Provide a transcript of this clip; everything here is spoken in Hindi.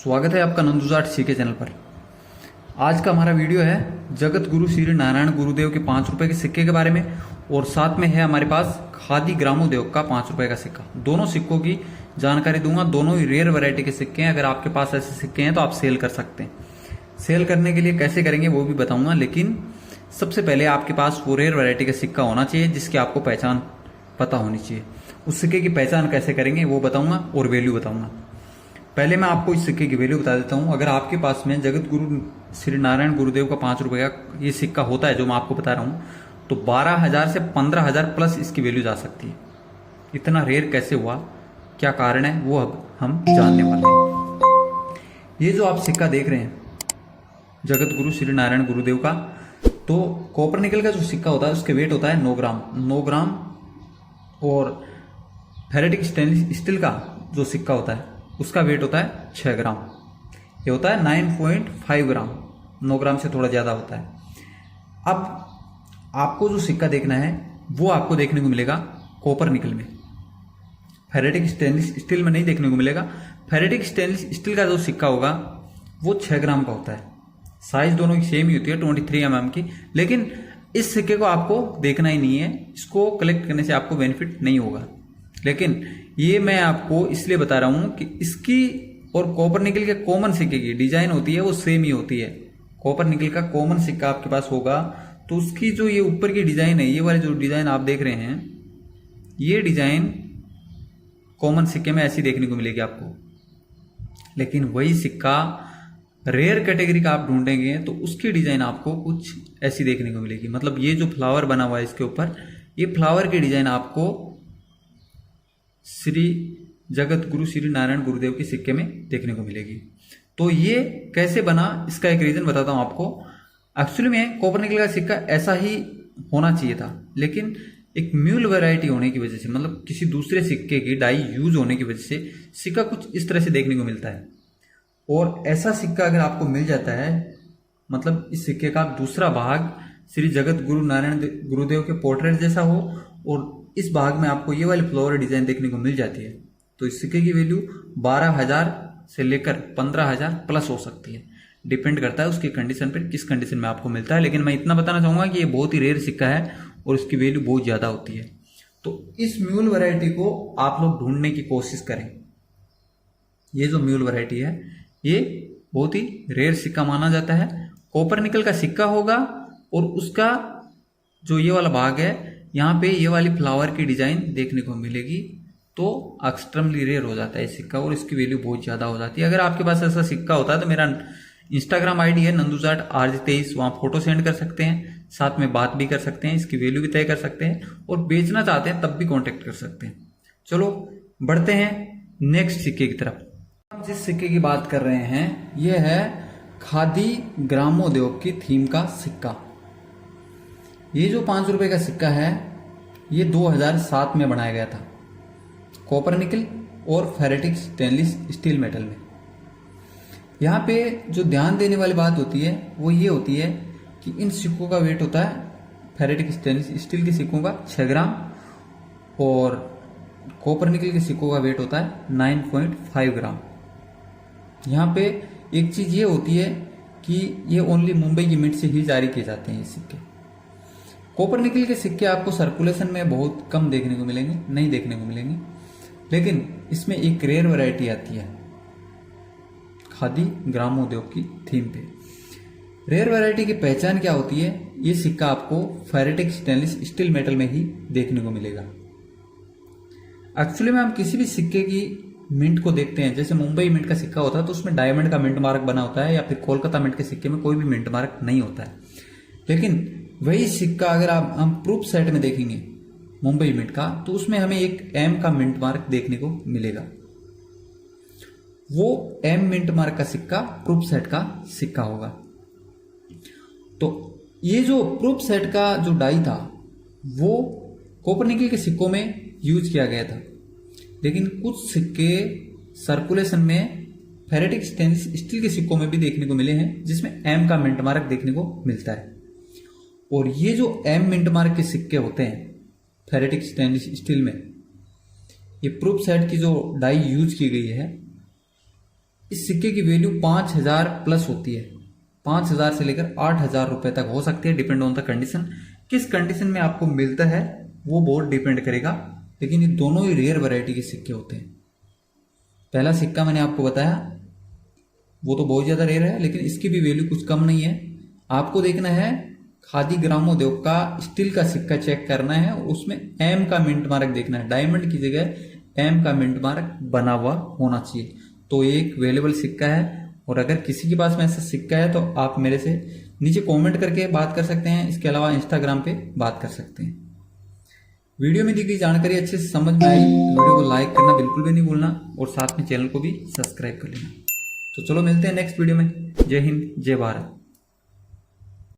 स्वागत है आपका नंदुजाट सीके चैनल पर। आज का हमारा वीडियो है जगत गुरु श्री नारायण गुरुदेव के 5 रुपए के सिक्के के बारे में, और साथ में है हमारे पास खादी ग्रामोदेव का 5 रुपए का सिक्का। दोनों सिक्कों की जानकारी दूंगा। दोनों ही रेयर वैरायटी के सिक्के हैं। अगर आपके पास ऐसे सिक्के हैं तो आप सेल कर सकते हैं। सेल करने के लिए कैसे करेंगे वो भी बताऊंगा, लेकिन सबसे पहले आपके पास वो रेयर वैरायटी का सिक्का होना चाहिए जिसकी आपको पहचान पता होनी चाहिए। उस सिक्के की पहचान कैसे करेंगे वो बताऊंगा और वैल्यू बताऊंगा। पहले मैं आपको इस सिक्के की वैल्यू बता देता हूं। अगर आपके पास में जगत गुरु श्री नारायण गुरुदेव का 5 रुपए का ये सिक्का होता है जो मैं आपको बता रहा हूं, तो 12,000 से 15,000 प्लस इसकी वैल्यू जा सकती है। इतना रेयर कैसे हुआ, क्या कारण है, वो अब हम जानने वाले हैं। ये जो आप सिक्का देख रहे हैं जगत गुरु श्री नारायण गुरुदेव का, तो कॉपर निकल का जो सिक्का होता है उसके वेट होता है 9 ग्राम, और फेरेटिक स्टेनलेस स्टील का जो सिक्का होता है उसका वेट होता है 6 ग्राम। ये होता है 9.5 ग्राम। 9 ग्राम से थोड़ा ज्यादा होता है। अब आपको जो सिक्का देखना है वो आपको देखने को मिलेगा कॉपर निकल में, फेरेटिक स्टेनलेस स्टील में नहीं देखने को मिलेगा। फेरेटिक स्टेनलेस स्टील का जो सिक्का होगा वो 6 ग्राम का होता है। साइज दोनों की सेम ही होती है, 23 mm की। लेकिन इस सिक्के को आपको देखना ही नहीं है, इसको कलेक्ट करने से आपको बेनिफिट नहीं होगा। लेकिन ये मैं आपको इसलिए बता रहा हूं कि इसकी और कॉपर निकल के कॉमन सिक्के की डिजाइन होती है वो सेम ही होती है। कॉपर निकल का कॉमन सिक्का आपके पास होगा तो उसकी जो ये ऊपर की डिजाइन है, ये वाली जो डिजाइन आप देख रहे हैं, ये डिजाइन कॉमन सिक्के में ऐसी देखने को मिलेगी आपको। लेकिन वही सिक्का रेयर कैटेगरी का आप ढूंढेंगे तो उसकी डिजाइन आपको कुछ ऐसी देखने को मिलेगी। मतलब ये जो फ्लावर बना हुआ है इसके ऊपर, ये फ्लावर की डिजाइन आपको श्री जगत गुरु श्री नारायण गुरुदेव के सिक्के में देखने को मिलेगी। तो ये कैसे बना, इसका एक रीजन बताता हूं आपको। एक्चुअली में कॉपर निकल का सिक्का ऐसा ही होना चाहिए था, लेकिन एक म्यूल वैरायटी होने की वजह से, मतलब किसी दूसरे सिक्के की डाई यूज होने की वजह से सिक्का कुछ इस तरह से देखने को मिलता है। और ऐसा सिक्का अगर आपको मिल जाता है, मतलब इस सिक्के का दूसरा भाग श्री जगत गुरु नारायण गुरुदेव के पोर्ट्रेट जैसा हो और इस भाग में आपको ये वाली फ्लावर डिजाइन देखने को मिल जाती है, तो इस सिक्के की वैल्यू 12,000 से लेकर 15,000 प्लस हो सकती है। डिपेंड करता है उसकी कंडीशन पर, किस कंडीशन में आपको मिलता है। लेकिन मैं इतना बताना चाहूंगा कि ये बहुत ही रेयर सिक्का है और इसकी वैल्यू बहुत ज्यादा होती है। तो इस म्यूल वैरायटी को आप लोग ढूंढने की कोशिश करें। ये जो म्यूल वैरायटी है ये बहुत ही रेयर सिक्का माना जाता है। कॉपर निकल का सिक्का होगा और उसका जो ये वाला भाग है यहाँ पे ये वाली फ्लावर की डिजाइन देखने को मिलेगी, तो एक्सट्रीमली रेयर हो जाता है सिक्का और इसकी वैल्यू बहुत ज्यादा हो जाती है। अगर आपके पास ऐसा सिक्का होता है तो मेरा इंस्टाग्राम आईडी है नंदुजाट RJ23, वहां फोटो सेंड कर सकते हैं, साथ में बात भी कर सकते हैं, इसकी वैल्यू भी तय कर सकते हैं, और बेचना चाहते हैं तब भी कॉन्टेक्ट कर सकते हैं। चलो बढ़ते हैं नेक्स्ट सिक्के की तरफ। हम जिस सिक्के की बात कर रहे हैं ये है खादी ग्रामोदेव की थीम का सिक्का। ये जो 5 रुपए का सिक्का है ये 2007 में बनाया गया था, कॉपर निकल और फेरेटिक स्टेनलेस स्टील मेटल में। यहाँ पे जो ध्यान देने वाली बात होती है वो ये होती है कि इन सिक्कों का वेट होता है, फेरेटिक स्टेनलेस स्टील के सिक्कों का 6 ग्राम, और कॉपर निकल के सिक्कों का वेट होता है 9.5 ग्राम। यहाँ पे एक चीज ये होती है कि ये ओनली मुंबई की मिंट से ही जारी किए जाते हैं ये सिक्के। कॉपर निकल के सिक्के आपको सर्कुलेशन में बहुत कम देखने को मिलेंगे, नहीं देखने को मिलेंगे। लेकिन इसमें एक रेयर वैरायटी आती है खादी ग्रामोदेव की थीम पे। रेयर वैरायटी की पहचान क्या होती है, ये सिक्का आपको फेरेटिक स्टेनलेस स्टील मेटल में ही देखने को मिलेगा। एक्चुअली में हम किसी भी सिक्के की मिंट को देखते हैं, जैसे मुंबई मिंट का सिक्का होता है तो उसमें डायमंड का मिंट मार्क बना होता है, या फिर कोलकाता मिंट के सिक्के में कोई भी मिंट मार्क नहीं होता है। लेकिन वही सिक्का अगर हम प्रूफ सेट में देखेंगे मुंबई मिंट का, तो उसमें हमें एक M का मिंट मार्क देखने को मिलेगा। वो M मिंट मार्क का सिक्का प्रूफ सेट का सिक्का होगा। तो ये जो प्रूफ सेट का जो डाई था वो कॉपर निकल के सिक्कों में यूज किया गया था, लेकिन कुछ सिक्के सर्कुलेशन में फेरेटिक स्टेनलेस स्टील के सिक्कों में भी देखने को मिले हैं जिसमें M का मिंट मार्क देखने को मिलता है। और ये जो M मिंट मार्क के सिक्के होते हैं फेरेटिक स्टेनलेस स्टील में, ये प्रूफ सेट की जो डाई यूज की गई है इस सिक्के की वैल्यू 5,000 प्लस होती है। 5,000 से लेकर 8,000 रुपए तक हो सकती है, डिपेंड ऑन द कंडीशन। किस कंडीशन में आपको मिलता है वो बहुत डिपेंड करेगा, लेकिन ये दोनों ही रेयर वैरायटी के सिक्के होते हैं। पहला सिक्का मैंने आपको बताया वो तो बहुत ज्यादा रेयर है, लेकिन इसकी भी वैल्यू कुछ कम नहीं है। आपको देखना है खादी ग्रामोद्योग का स्टील का सिक्का चेक करना है, और उसमें एम का मिंट मार्क देखना है। डायमंड की जगह एम का मिंट मार्क बना हुआ होना चाहिए। तो ये एक वेलेबल सिक्का है, और अगर किसी के पास में ऐसा सिक्का है तो आप मेरे से नीचे कमेंट करके बात कर सकते हैं। इसके अलावा इंस्टाग्राम पे बात कर सकते हैं। वीडियो में दी गई जानकारी अच्छे से समझ में आई, वीडियो को लाइक करना बिल्कुल भी नहीं भूलना, और साथ में चैनल को भी सब्सक्राइब कर लेना। तो चलो मिलते हैं नेक्स्ट वीडियो में। जय हिंद, जय भारत।